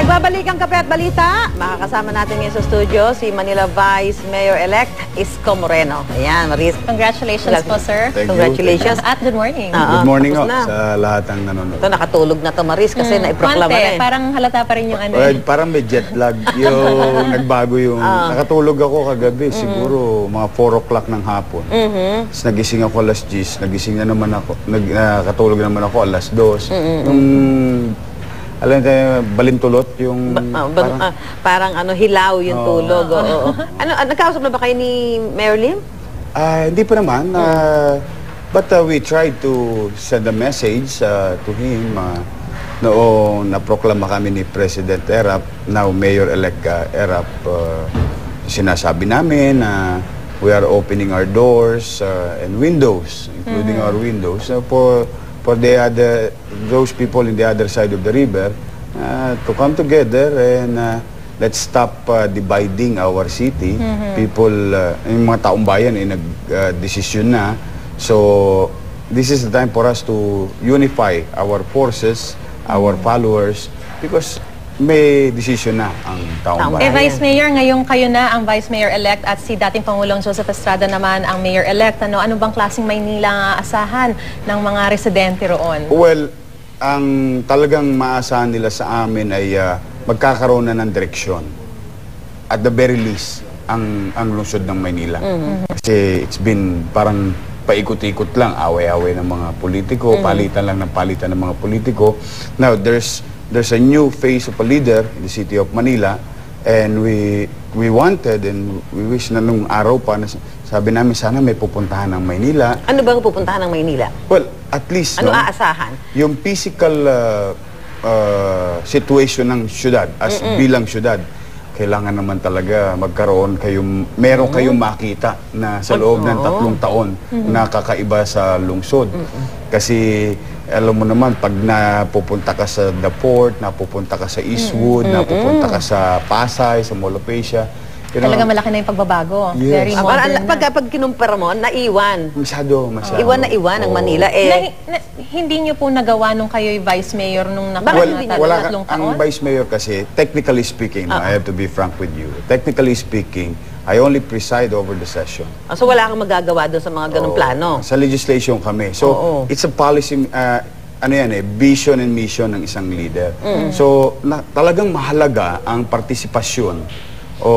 Nagbabalik ang Kape at Balita. Makakasama natin ngayon sa studio si Manila Vice Mayor-elect Isko Moreno. Ayan, Maris. Congratulations po, sir. Congratulations. At good morning. Good morning sa lahat ng nanonood. Ito, nakatulog na to, Maris, kasi naiproklama na eh. Parang halata pa rin yung ano. Parang may jet lag. Yung nagbago yung... Nakatulog ako kagabi, siguro mga 4 o'clock ng hapon. Tapos nagising ako alas 10, nagising na naman ako, nakatulog naman ako alas 2. Yung... Alam tayo, balintulot yung... parang ano, hilaw yung tulog. Ano, nagkausap na ba kayo ni Mayor Lim? Hindi pa naman. But we tried to send a message to him. Noong naproklama kami ni President Erap, now Mayor-elect Erap, sinasabi namin na we are opening our doors and windows, including our windows, for those people in the other side of the river to come together and let's stop dividing our city. People, yung mga taong bayan ay nag-desisyon na. So, this is the time for us to unify our forces, our followers, because may desisyon na ang taong bayan. Vice Mayor, ngayong kayo na ang Vice Mayor-elect at si dating Pangulong Joseph Estrada naman ang Mayor-elect. Ano bang klaseng Maynila ang aasahan ng mga residente roon? Well, ang talagang maasahan nila sa amin ay magkakaroon na ng direksyon. At the very least, ang lungsod ng Maynila. Kasi it's been parang paikot-ikot lang, away-away ng mga politiko, palitan lang ng palitan ng mga politiko. Now, there's a new face of a leader in the city of Manila, and we wanted and we wish na nung araw pa na sabi namin sana may pupuntahan ng Maynila. Ano bang pupuntahan ng Maynila? Well, at least ano aasahan? Yung physical situation ng syudad as bilang syudad. Kailangan naman talaga magkaroon meron kayong makita na sa loob ng 3 taon na kakaiba sa lungsod. Kasi alam mo naman, pag napupunta ka sa The Port, napupunta ka sa Eastwood, napupunta ka sa Pasay, sa Mall of Asia, talaga malaki na yung pagbabago. Yes. Very modern pag kinumpara mo, naiwan. Masyado. Iwan na iwan ang Manila. Hindi nyo po nagawa nung kayo'y Vice Mayor nung tatlong taon? Ang Vice Mayor kasi, technically speaking, I have to be frank with you, technically speaking, I only preside over the session. So wala kang magagawa doon sa mga ganong plano? Sa legislation kami. So, it's a policy, vision and mission ng isang leader. So, talagang mahalaga ang partisipasyon o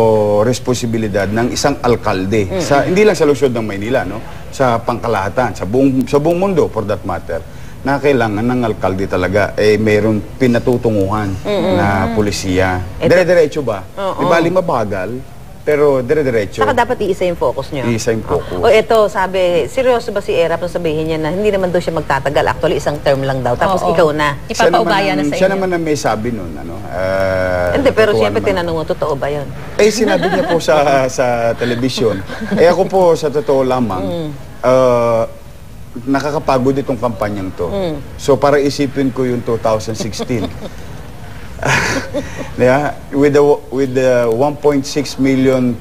responsibilidad ng isang alkalde hindi lang sa lungsod ng Maynila, sa pangkalahatan, sa buong mundo for that matter, na kailangan ng alkalde talaga mayroong pinatutunguhan na pulisiya. Dire-diretso ba? Di bali mabagal, pero dire-diretso. Saka dapat iisa yung focus nyo. Iisa yung focus. O ito, sabi, seryoso ba si Erap nung sabihin niya na hindi naman daw siya magtatagal? Actually, isang term lang daw. Tapos ikaw na. Ipapaubaya na sa inyo. Siya naman ang may sabi nun. Hindi, pero siyempre tinanong mo, totoo ba yun? Sinabi niya po sa television. Ako po, sa totoo lamang, nakakapagod itong kampanyang to. So, para isipin ko yung 2016. With the 1.6 million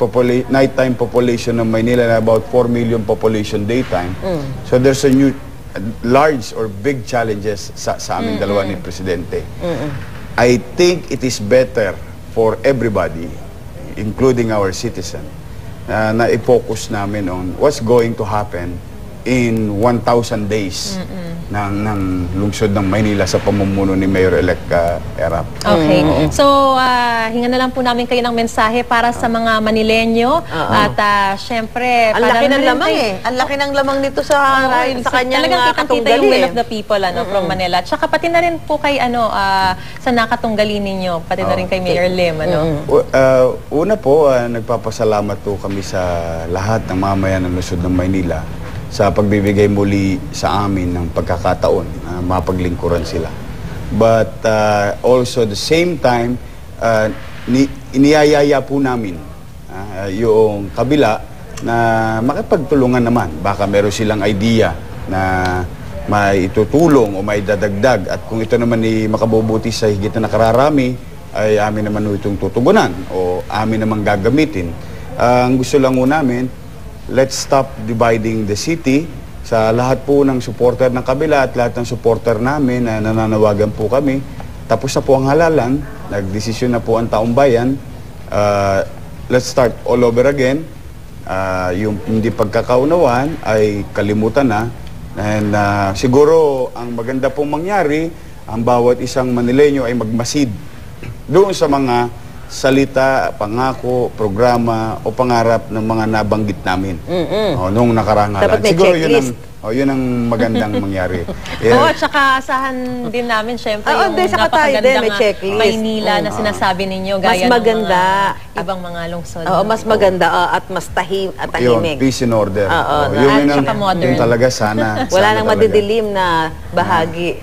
nighttime population of Manila and about 4 million population daytime, so there's a new large or big challenges sa aming dalawa ni Presidente. I think it is better for everybody, including our citizen, na i-focus namin on what's going to happen in 1,000 days ng lungsod ng Maynila sa pamumuno ni Mayor-elect Erap. Okay. So, hingan na lang po namin kayo ng mensahe para sa mga Manilenyo. At syempre, ang laki ng lamang Ang laki ng lamang nito sa kanyang talagang kitang-kita yung will of the people from Manila. Tsaka pati na rin po kay sa nakatunggali ninyo, pati na rin kay Mayor Lim. Una po, nagpapasalamat po kami sa lahat ng mamayan ng lungsod ng Maynila sa pagbibigay muli sa amin ng pagkakataon na mapaglingkuran sila. But also the same time, iniyayaya po namin yung kabila na makipagtulungan naman. Baka meron silang idea na may itutulong o may dadagdag. At kung ito naman makabubuti sa higit na nakararami, ay amin naman itong tutugunan o amin naman gagamitin. Ang gusto lang namin, let's stop dividing the city. Sa lahat po ng supporter ng kabila at lahat ng supporter namin na nananawagan po kami, tapos na po ang halalan, nagdesisyon na po ang taong bayan. Let's start all over again. Yung hindi pagkakaunawaan ay kalimutan na. And siguro ang maganda pong mangyari, ang bawat isang Manileño ay magmasid doon sa mga salita, pangako, programa o pangarap ng mga nabanggit namin noong nakaraang Dapat halalan. may Siguro checklist. yun ang magandang mangyari. Oo, at saka asahan din namin syempre yung hindi, saka tayo din, may napakagandang checklist. Maynila na sinasabi ninyo Mas gaya maganda. ng mga ibang mga lungsod. Oo, mas maganda at mas Yun, tahimik. peace and order. Oo, Yun at saka modern. yun talaga sana. Wala sana nang talaga. madidilim na bahagi.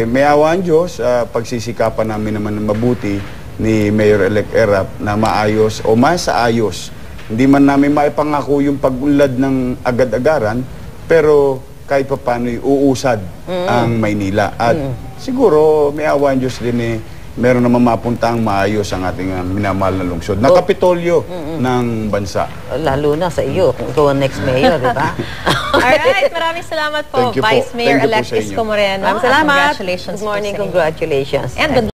May awa ang Diyos, pagsisikapan namin naman ng mabuti ni Mayor-elect Erap na maayos o masaayos. Hindi man namin maipangako yung pag-unlad ng agad-agaran, pero kahit pa paano uusad ang Maynila. At siguro may awa ang Diyos din meron naman mapuntang maayos ang ating minamahal na lungsod. Na kapitolyo ng bansa. Lalo na sa iyo, kung ikaw ang next mayor, di ba? Alright, maraming salamat po, Thank you po. Vice Mayor Thank you po Elect sa inyo. Isko Moreno. Maraming salamat. Congratulations Good morning, po sa inyo. congratulations. And good